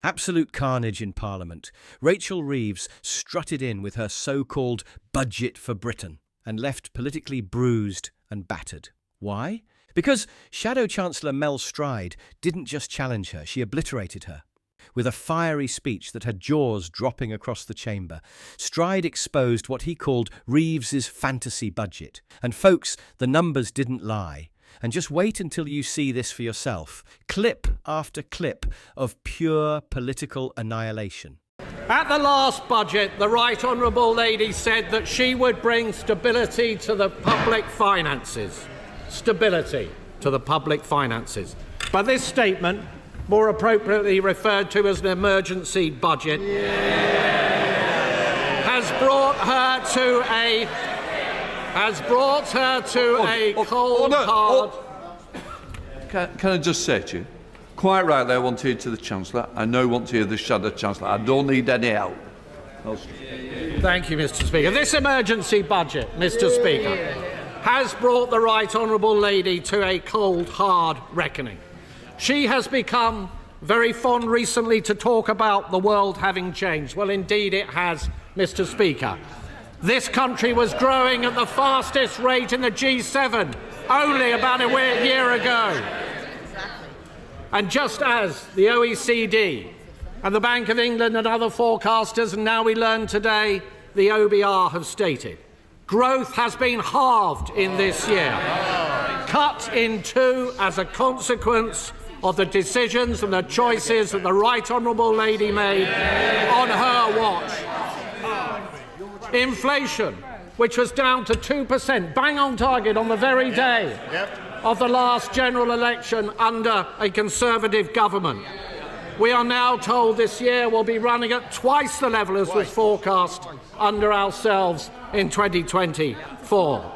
Absolute carnage in Parliament. Rachel Reeves strutted in with her so-called budget for Britain and left politically bruised and battered. Why? Because Shadow Chancellor Mel Stride didn't just challenge her, she obliterated her. With a fiery speech that had jaws dropping across the chamber, Stride exposed what he called Reeves's fantasy budget. And folks, the numbers didn't lie. And just wait until you see this for yourself. Clip after clip of pure political annihilation. At the last budget, the Right Honourable Lady said that she would bring stability to the public finances. Stability to the public finances. But this statement, more appropriately referred to as an emergency budget, has brought her to a cold, hard... Can I just say to you, quite rightly I want to hear to the Chancellor. I now want to hear the Shadow Chancellor. I don't need any help. Thank you, Mr. Speaker. This emergency budget, Mr. Speaker, has brought the Right Honourable Lady to a cold, hard reckoning. She has become very fond recently to talk about the world having changed. Well, indeed it has, Mr. Speaker. This country was growing at the fastest rate in the G7 only about a year ago. And just as the OECD and the Bank of England and other forecasters, and now we learn today the OBR have stated, growth has been halved in this year, cut in two as a consequence of the decisions and the choices that the Right Honourable Lady made on her watch. Inflation, which was down to 2%, bang on target on the very day of the last general election under a Conservative government. We are now told this year will be running at twice the level as was forecast under ourselves in 2024.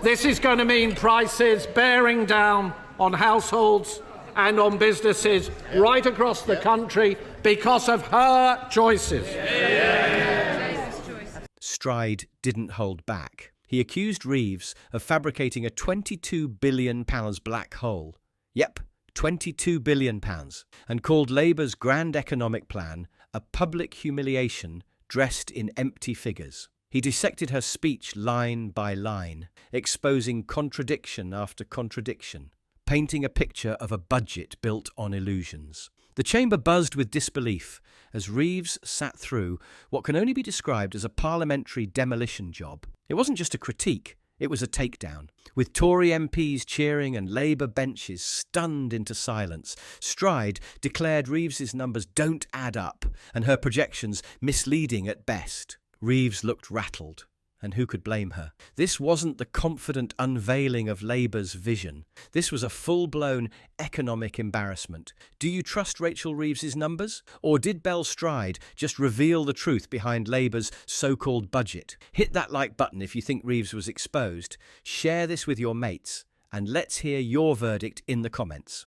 This is going to mean prices bearing down on households and on businesses right across the country because of her choices. Stride didn't hold back. He accused Reeves of fabricating a £22 billion black hole. Yep, £22 billion, and called Labour's grand economic plan a public humiliation dressed in empty figures. He dissected her speech line by line, exposing contradiction after contradiction, painting a picture of a budget built on illusions. The chamber buzzed with disbelief as Reeves sat through what can only be described as a parliamentary demolition job. It wasn't just a critique, it was a takedown. With Tory MPs cheering and Labour benches stunned into silence, Stride declared Reeves's numbers don't add up and her projections misleading at best. Reeves looked rattled. And who could blame her? This wasn't the confident unveiling of Labour's vision. This was a full-blown economic embarrassment. Do you trust Rachel Reeves's numbers? Or did Bell Stride just reveal the truth behind Labour's so-called budget? Hit that like button if you think Reeves was exposed. Share this with your mates. And let's hear your verdict in the comments.